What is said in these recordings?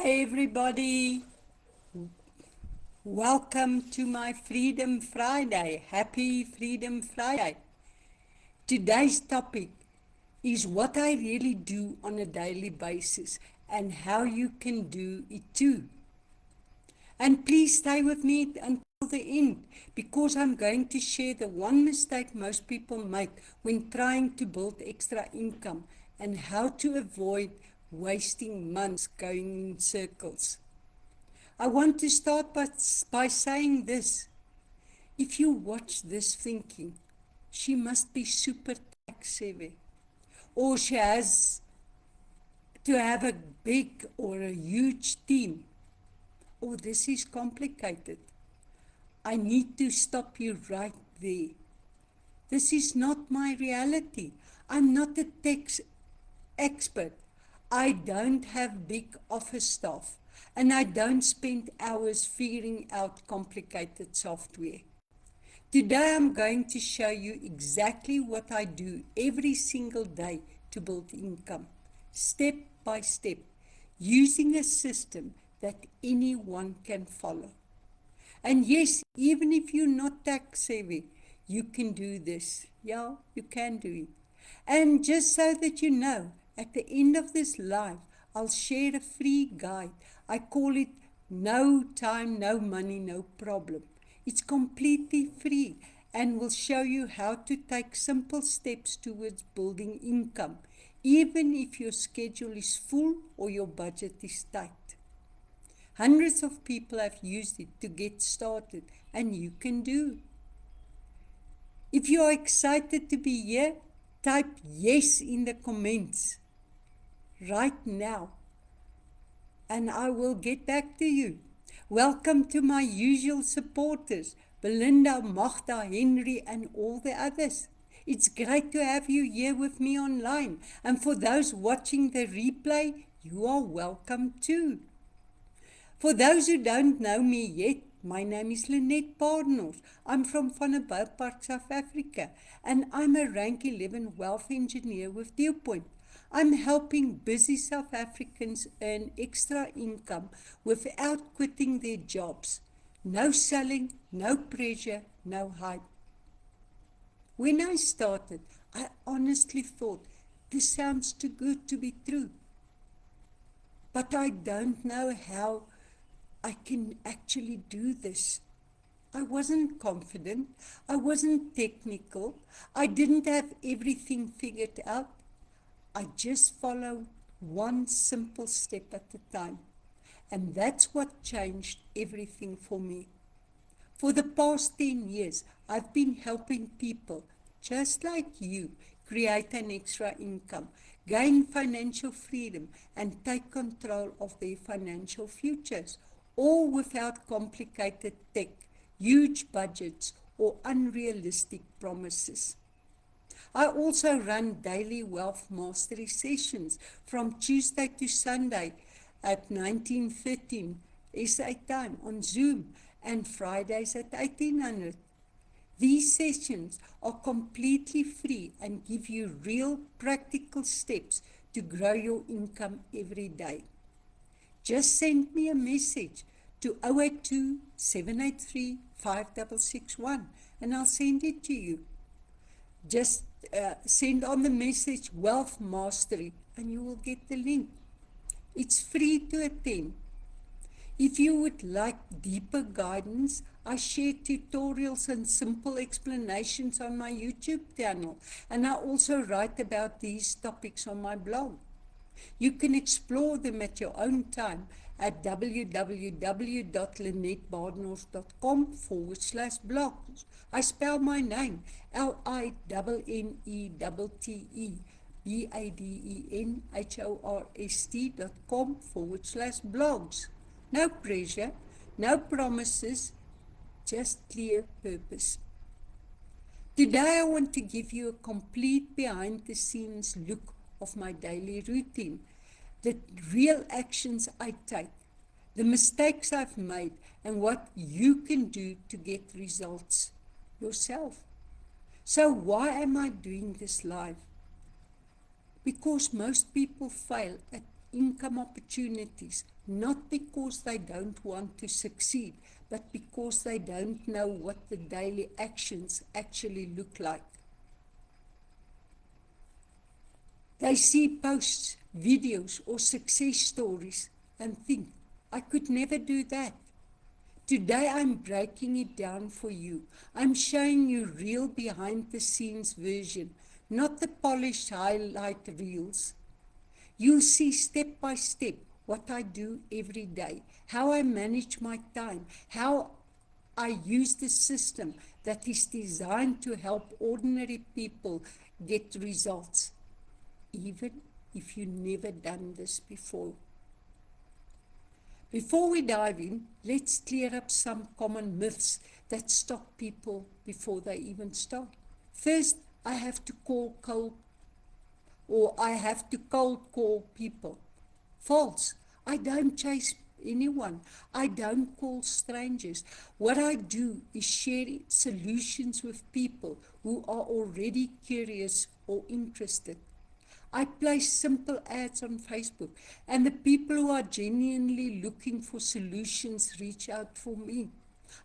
Hi, everybody. Welcome to my Freedom Friday. Happy Freedom Friday. Today's topic is what I really do on a daily basis and how you can do it too. And please stay with me until the end because I'm going to share the one mistake most people make when trying to build extra income and how to avoid wasting months going in circles. I want to start by saying this. If you watch this thinking, she must be super tech savvy, or she has to have a big or a huge team, or this is complicated. I need to stop you right there. This is not my reality. I'm not a tech expert. I don't have big office staff, and I don't spend hours figuring out complicated software. Today I'm going to show you exactly what I do every single day to build income, step by step, using a system that anyone can follow. And yes, even if you're not tech savvy, you can do this. Yeah, you can do it. And just so that you know, at the end of this live, I'll share a free guide. I call it No Time, No Money, No Problem. It's completely free and will show you how to take simple steps towards building income, even if your schedule is full or your budget is tight. Hundreds of people have used it to get started, and you can do. If you are excited to be here, type yes in the comments right now, and I will get back to you. Welcome to my usual supporters, Belinda, Magda, Henry, and all the others. It's great to have you here with me online, and for those watching the replay, you are welcome too. For those who don't know me yet, my name is Lynette Badenhorst. I'm from Vanderbijlpark, South Africa, and I'm a rank 11 wealth engineer with Dewpoint. I'm helping busy South Africans earn extra income without quitting their jobs. No selling, no pressure, no hype. When I started, I honestly thought this sounds too good to be true. But I don't know how I can actually do this. I wasn't confident. I wasn't technical. I didn't have everything figured out. I just followed one simple step at a time. And that's what changed everything for me. For the past 10 years, I've been helping people just like you create an extra income, gain financial freedom, and take control of their financial futures, all without complicated tech, huge budgets, or unrealistic promises. I also run daily wealth mastery sessions from Tuesday to Sunday at 19:13 SA time on Zoom and Fridays at 1800. These sessions are completely free and give you real practical steps to grow your income every day. Just send me a message to 082 783 5661 and I'll send it to you. Just send on the message Wealth Mastery and you will get the link. It's free to attend. If you would like deeper guidance, I share tutorials and simple explanations on my YouTube channel, and I also write about these topics on my blog. You can explore them at your own time at www.lynettebadenhorst.com/blogs. I spell my name LINNETTEBADENHORST.com/blogs. No pressure, no promises, just clear purpose. Today I want to give you a complete behind the scenes look of my daily routine, the real actions I take, the mistakes I've made, and what you can do to get results yourself. So why am I doing this live? Because most people fail at income opportunities, not because they don't want to succeed, but because they don't know what the daily actions actually look like. They see posts, videos, or success stories and think, I could never do that. Today I'm breaking it down for you. I'm showing you real behind the scenes version, not the polished highlight reels. You'll see step by step what I do every day, how I manage my time, how I use the system that is designed to help ordinary people get results, even if you've never done this before. Before we dive in, let's clear up some common myths that stop people before they even start. First, I have to cold call people. False. I don't chase anyone. I don't call strangers. What I do is share solutions with people who are already curious or interested. I place simple ads on Facebook, and the people who are genuinely looking for solutions reach out for me.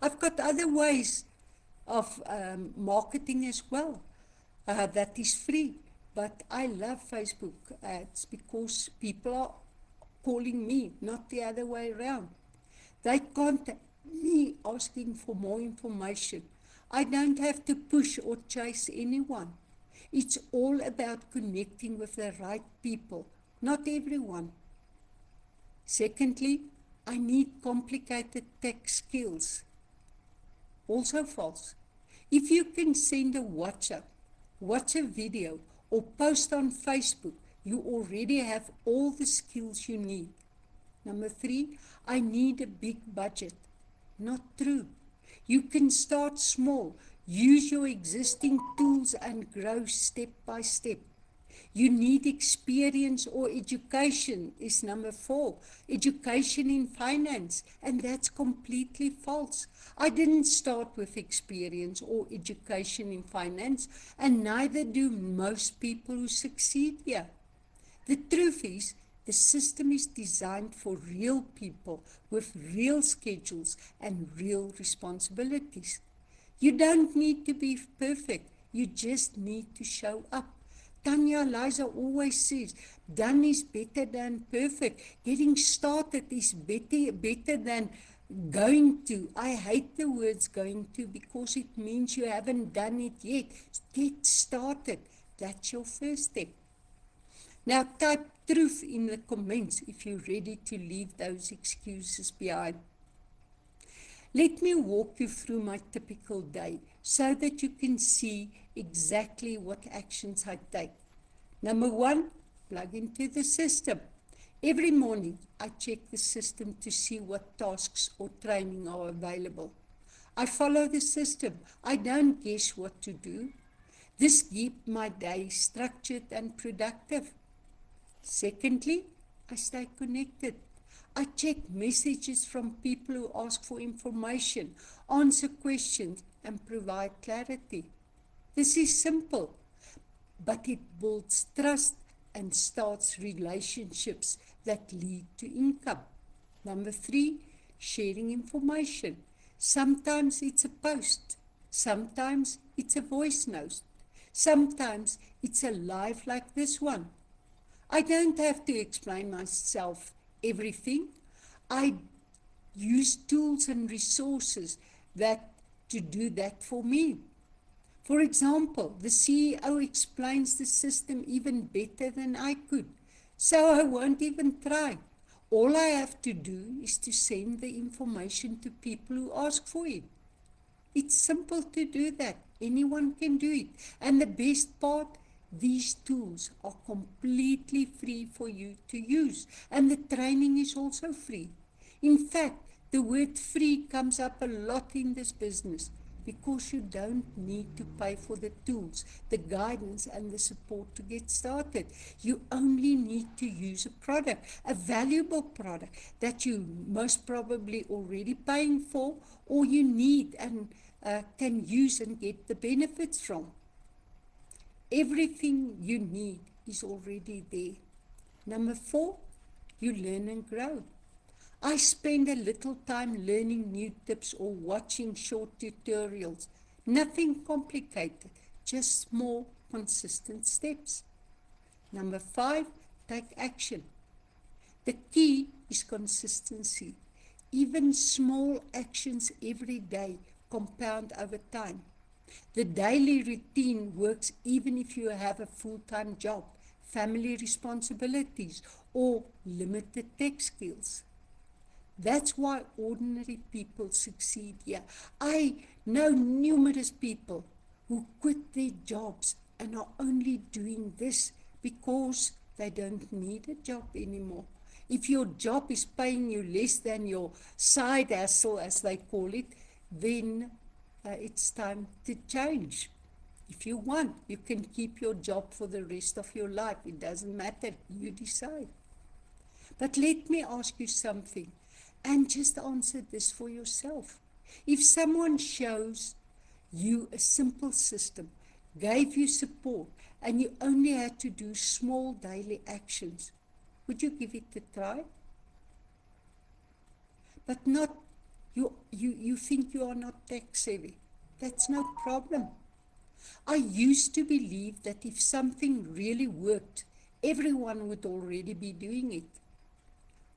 I've got other ways of marketing as well that is free, but I love Facebook ads because people are calling me, not the other way around. They contact me asking for more information. I don't have to push or chase anyone. It's all about connecting with the right people, not everyone. Secondly, I need complicated tech skills. Also false. If you can send a WhatsApp, watch a video, or post on Facebook, you already have all the skills you need. Number 3, I need a big budget. Not true. You can start small. Use your existing tools and grow step by step. You need experience or education is number 4. Education in finance, and that's completely false. I didn't start with experience or education in finance, and neither do most people who succeed here. The truth is, the system is designed for real people with real schedules and real responsibilities. You don't need to be perfect. You just need to show up. Tanya Liza always says, done is better than perfect. Getting started is better than going to. I hate the words going to because it means you haven't done it yet. Get started. That's your first step. Now type truth in the comments if you're ready to leave those excuses behind. Let me walk you through my typical day so that you can see exactly what actions I take. Number 1, plug into the system. Every morning, I check the system to see what tasks or training are available. I follow the system. I don't guess what to do. This keeps my day structured and productive. Secondly, I stay connected. I check messages from people who ask for information, answer questions, and provide clarity. This is simple, but it builds trust and starts relationships that lead to income. Number 3, sharing information. Sometimes it's a post. Sometimes it's a voice note. Sometimes it's a live like this one. I don't have to explain myself everything. I use tools and resources to do that for me. For example, the CEO explains the system even better than I could, so I won't even try. All I have to do is to send the information to people who ask for it. It's simple to do that. Anyone can do it. And the best part, these tools are completely free for you to use, and the training is also free. In fact, the word free comes up a lot in this business because you don't need to pay for the tools, the guidance, and the support to get started. You only need to use a product, a valuable product that you most probably already paying for, or you need and can use and get the benefits from. Everything you need is already there. Number 4, you learn and grow. I spend a little time learning new tips or watching short tutorials. Nothing complicated, just small, consistent steps. Number 5, take action. The key is consistency. Even small actions every day compound over time. The daily routine works even if you have a full-time job, family responsibilities, or limited tech skills. That's why ordinary people succeed here. I know numerous people who quit their jobs and are only doing this because they don't need a job anymore. If your job is paying you less than your side hustle, as they call it, then it's time to change. If you want, you can keep your job for the rest of your life. It doesn't matter. You decide. But let me ask you something, and just answer this for yourself. If someone shows you a simple system, gave you support, and you only had to do small daily actions, would you give it a try? But not, you think you are not tech savvy. That's no problem. I used to believe that if something really worked, everyone would already be doing it.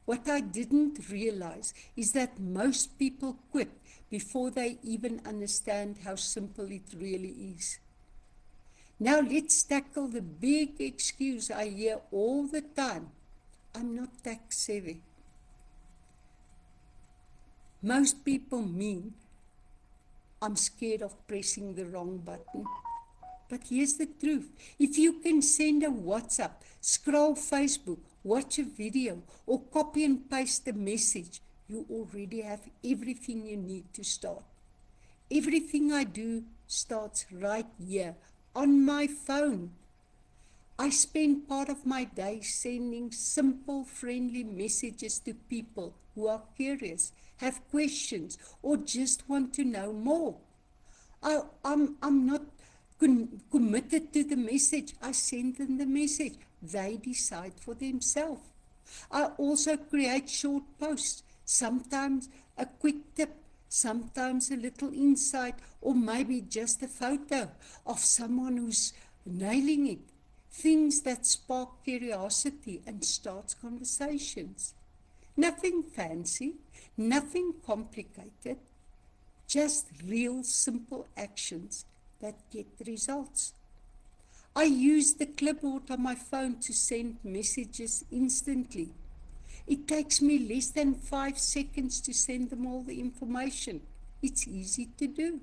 What I didn't realize is that most people quit before they even understand how simple it really is. Now let's tackle the big excuse I hear all the time. I'm not tech savvy. Most people mean I'm scared of pressing the wrong button. But here's the truth. If you can send a WhatsApp, scroll Facebook, watch a video, or copy and paste a message, you already have everything you need to start. Everything I do starts right here, on my phone. I spend part of my day sending simple, friendly messages to people who are curious, have questions, or just want to know more. I'm not committed to the message. I send them the message. They decide for themselves. I also create short posts, sometimes a quick tip, sometimes a little insight, or maybe just a photo of someone who's nailing it. Things that spark curiosity and starts conversations. Nothing fancy, nothing complicated, just real simple actions that get results. I use the clipboard on my phone to send messages instantly. It takes me less than 5 seconds to send them all the information. It's easy to do.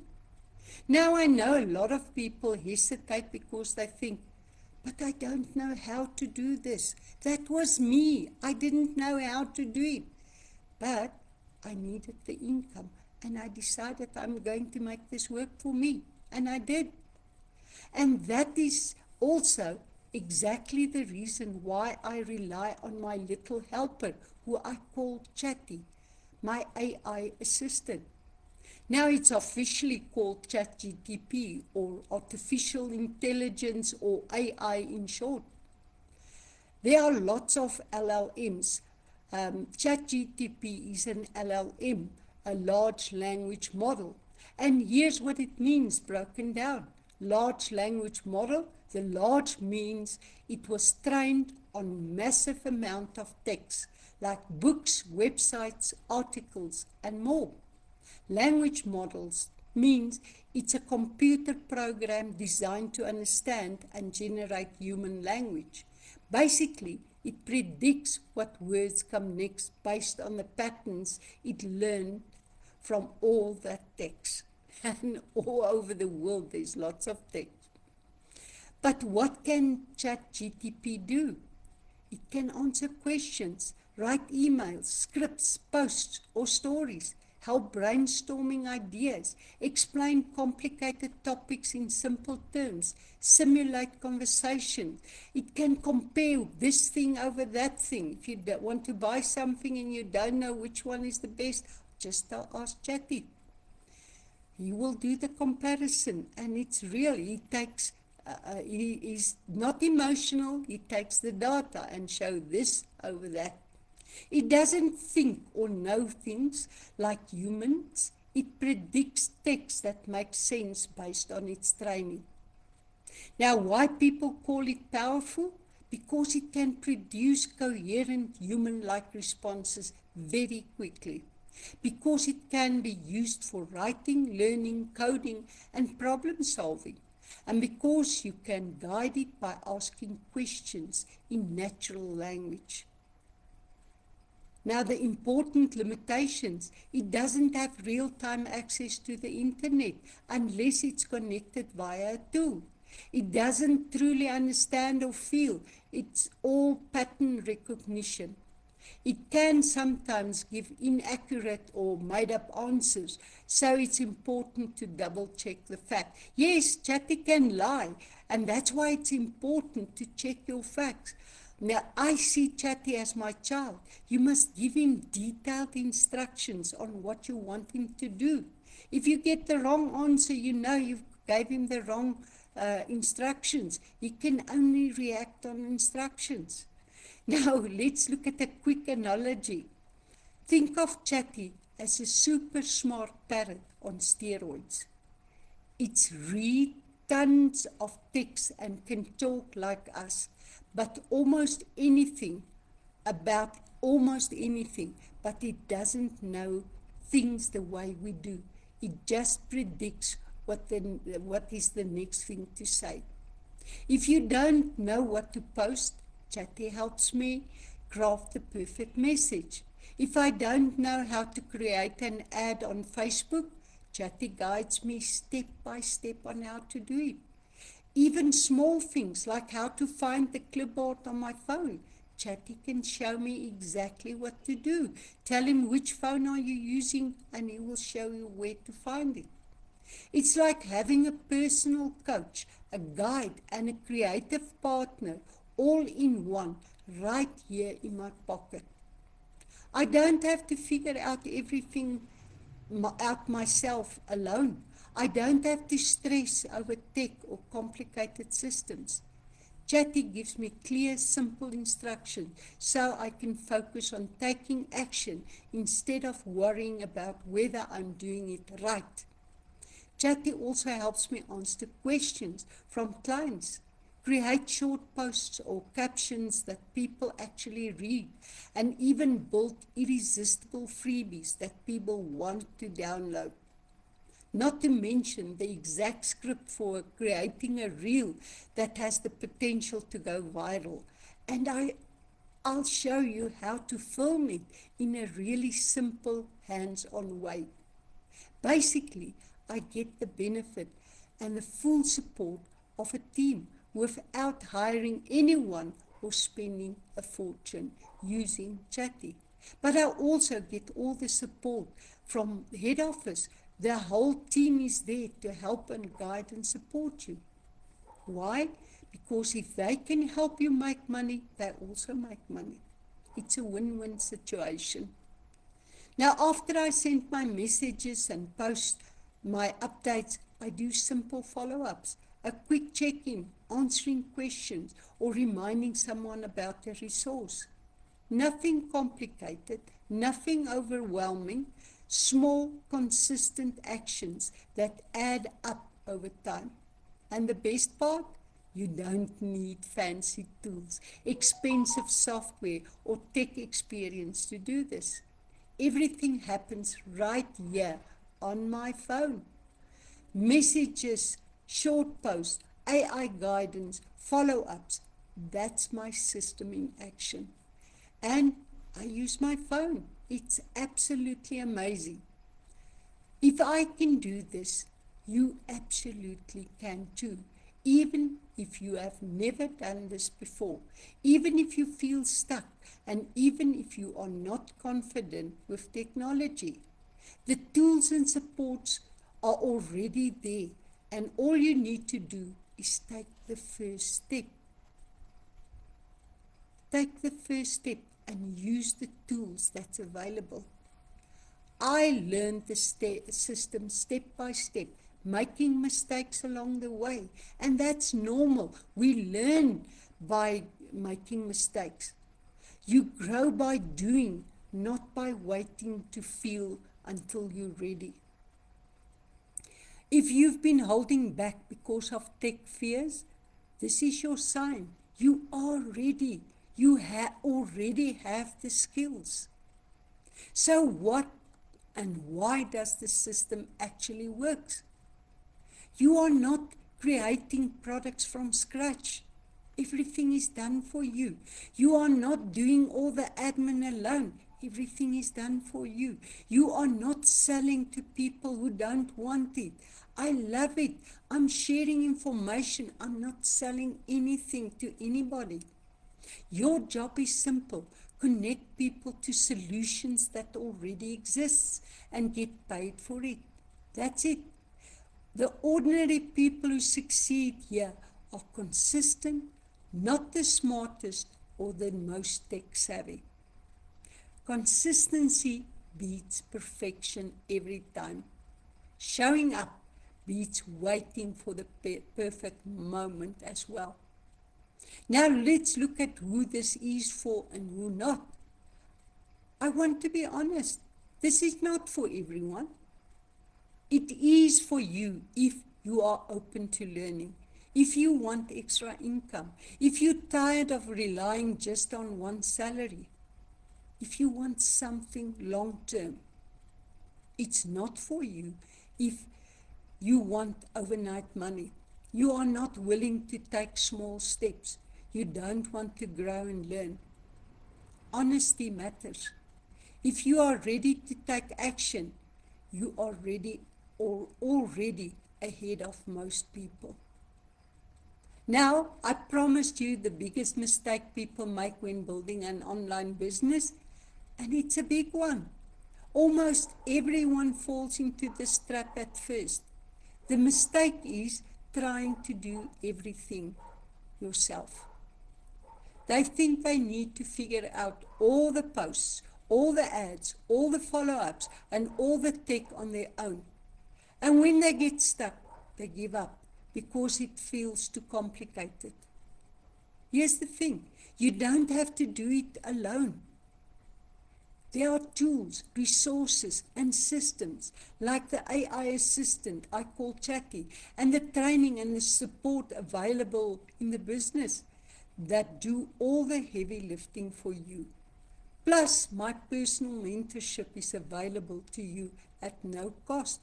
Now I know a lot of people hesitate because they think, but I don't know how to do this. That was me. I didn't know how to do it. But I needed the income and I decided I'm going to make this work for me. And I did. And that is also exactly the reason why I rely on my little helper, who I call Chatty, my AI assistant. Now it's officially called ChatGTP, or Artificial Intelligence, or AI in short. There are lots of LLMs. ChatGTP is an LLM, a large language model. And here's what it means broken down. Large language model, the large means it was trained on massive amount of text, like books, websites, articles, and more. Language models means it's a computer program designed to understand and generate human language. Basically, it predicts what words come next based on the patterns it learned from all that text. And all over the world, there's lots of text. But what can ChatGTP do? It can answer questions, write emails, scripts, posts, or stories, help brainstorming ideas, explain complicated topics in simple terms, simulate conversation. It can compare this thing over that thing. If you want to buy something and you don't know which one is the best, just ask Chatty. He will do the comparison, and it's real. He is not emotional. He takes the data and show this over that. It doesn't think or know things like humans. It predicts text that makes sense based on its training. Now, why people call it powerful? Because it can produce coherent human-like responses very quickly. Because it can be used for writing, learning, coding, and problem solving. And because you can guide it by asking questions in natural language. Now, the important limitations, it doesn't have real-time access to the internet unless it's connected via a tool. It doesn't truly understand or feel. It's all pattern recognition. It can sometimes give inaccurate or made-up answers, so it's important to double-check the fact. Yes, Chatty can lie, and that's why it's important to check your facts. Now, I see Chatty as my child. You must give him detailed instructions on what you want him to do. If you get the wrong answer, you know you gave him the wrong instructions. He can only react on instructions. Now, let's look at a quick analogy. Think of Chatty as a super smart parrot on steroids. It's read tons of text and can talk like us, but about almost anything, but it doesn't know things the way we do. It just predicts what is the next thing to say. If you don't know what to post, Chatty helps me craft the perfect message. If I don't know how to create an ad on Facebook, Chatty guides me step by step on how to do it. Even small things like how to find the clipboard on my phone, Chatty can show me exactly what to do. Tell him which phone are you using and he will show you where to find it. It's like having a personal coach, a guide, and a creative partner all in one, right here in my pocket. I don't have to figure out everything out myself alone. I don't have to stress over tech or complicated systems. Chatty gives me clear, simple instructions so I can focus on taking action instead of worrying about whether I'm doing it right. Chatty also helps me answer questions from clients, create short posts or captions that people actually read, and even build irresistible freebies that people want to download. Not to mention the exact script for creating a reel that has the potential to go viral. And I'll show you how to film it in a really simple, hands-on way. Basically, I get the benefit and the full support of a team without hiring anyone or spending a fortune using Chatty. But I also get all the support from head office. The whole team is there to help and guide and support you. Why? Because if they can help you make money, they also make money. It's a win-win situation. Now, after I send my messages and post my updates, I do simple follow-ups, a quick check-in, answering questions, or reminding someone about a resource. Nothing complicated, nothing overwhelming, small, consistent actions that add up over time. And the best part? You don't need fancy tools, expensive software, or tech experience to do this. Everything happens right here on my phone. Messages, short posts, AI guidance, follow-ups. That's my system in action. And I use my phone. It's absolutely amazing. If I can do this, you absolutely can too. Even if you have never done this before, even if you feel stuck, and even if you are not confident with technology. The tools and supports are already there, and all you need to do is take the first step. Take the first step and use the tools that's available. I learned the system step by step, making mistakes along the way, and that's normal. We learn by making mistakes. You grow by doing, not by waiting to feel until you're ready. If you've been holding back because of tech fears, this is your sign. You are ready. You already have the skills. So what and why does the system actually work? You are not creating products from scratch. Everything is done for you. You are not doing all the admin alone. Everything is done for you. You are not selling to people who don't want it. I love it. I'm sharing information. I'm not selling anything to anybody. Your job is simple. Connect people to solutions that already exist and get paid for it. That's it. The ordinary people who succeed here are consistent, not the smartest or the most tech savvy. Consistency beats perfection every time. Showing up beats waiting for the perfect moment as well. Now let's look at who this is for and who not. I want to be honest. This is not for everyone. It is for you if you are open to learning, if you want extra income, if you're tired of relying just on one salary, if you want something long term. It's not for you if you want overnight money. You are not willing to take small steps. You don't want to grow and learn. Honesty matters. If you are ready to take action, you are ready or already ahead of most people. Now, I promised you the biggest mistake people make when building an online business, and it's a big one. Almost everyone falls into this trap at first. The mistake is trying to do everything yourself. They think they need to figure out all the posts, all the ads, all the follow-ups, and all the tech on their own. And when they get stuck, they give up because it feels too complicated. Here's the thing, you don't have to do it alone. There are tools, resources, and systems like the AI assistant I call Chatty, and the training and the support available in the business that do all the heavy lifting for you. Plus, my personal mentorship is available to you at no cost.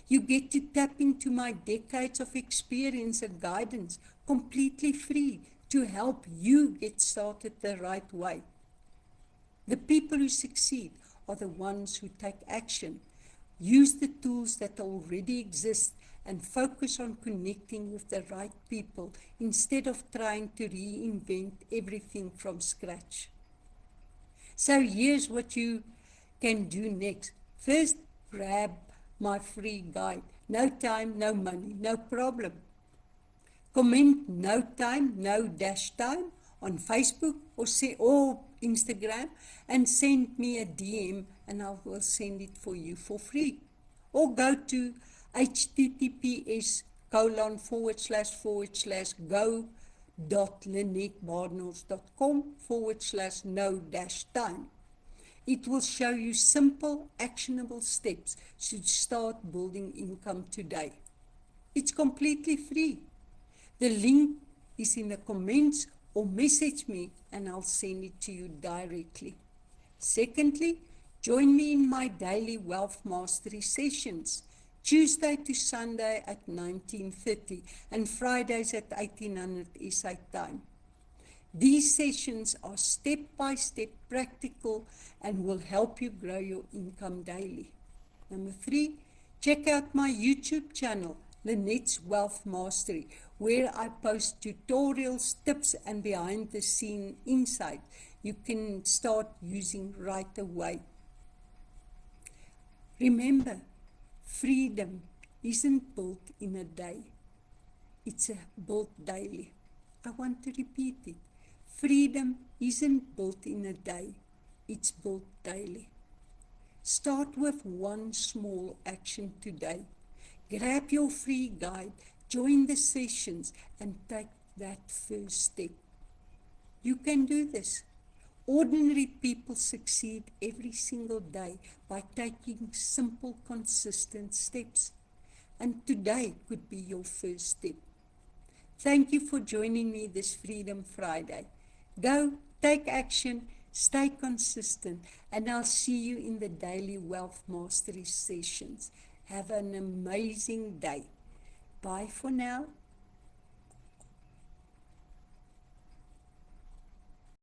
You get to tap into my decades of experience and guidance completely free to help you get started the right way. The people who succeed are the ones who take action, use the tools that already exist, and focus on connecting with the right people instead of trying to reinvent everything from scratch. So here's what you can do next. First, grab my free guide. No time, no money, no problem. Comment no time, no dash time on Facebook or Instagram and send me a DM and I will send it for you for free. Or go to https://go.lynettebarnels.com/no-time. It will show you simple, actionable steps to start building income today. It's completely free. The link is in the comments or message me and I'll send it to you directly. Secondly, join me in my daily wealth mastery sessions, Tuesday to Sunday at 19:30 and Fridays at 1800 SA time. These sessions are step-by-step practical and will help you grow your income daily. Number 3, check out my YouTube channel, Lynette's Wealth Mastery, where I post tutorials, tips, and behind-the-scene insight you can start using right away. Remember, freedom isn't built in a day. It's built daily. I want to repeat it. Freedom isn't built in a day. It's built daily. Start with one small action today. Grab your free guide, join the sessions, and take that first step. You can do this. Ordinary people succeed every single day by taking simple, consistent steps. And today could be your first step. Thank you for joining me this Freedom Friday. Go, take action, stay consistent, and I'll see you in the daily Wealth Mastery sessions. Have an amazing day. Bye for now.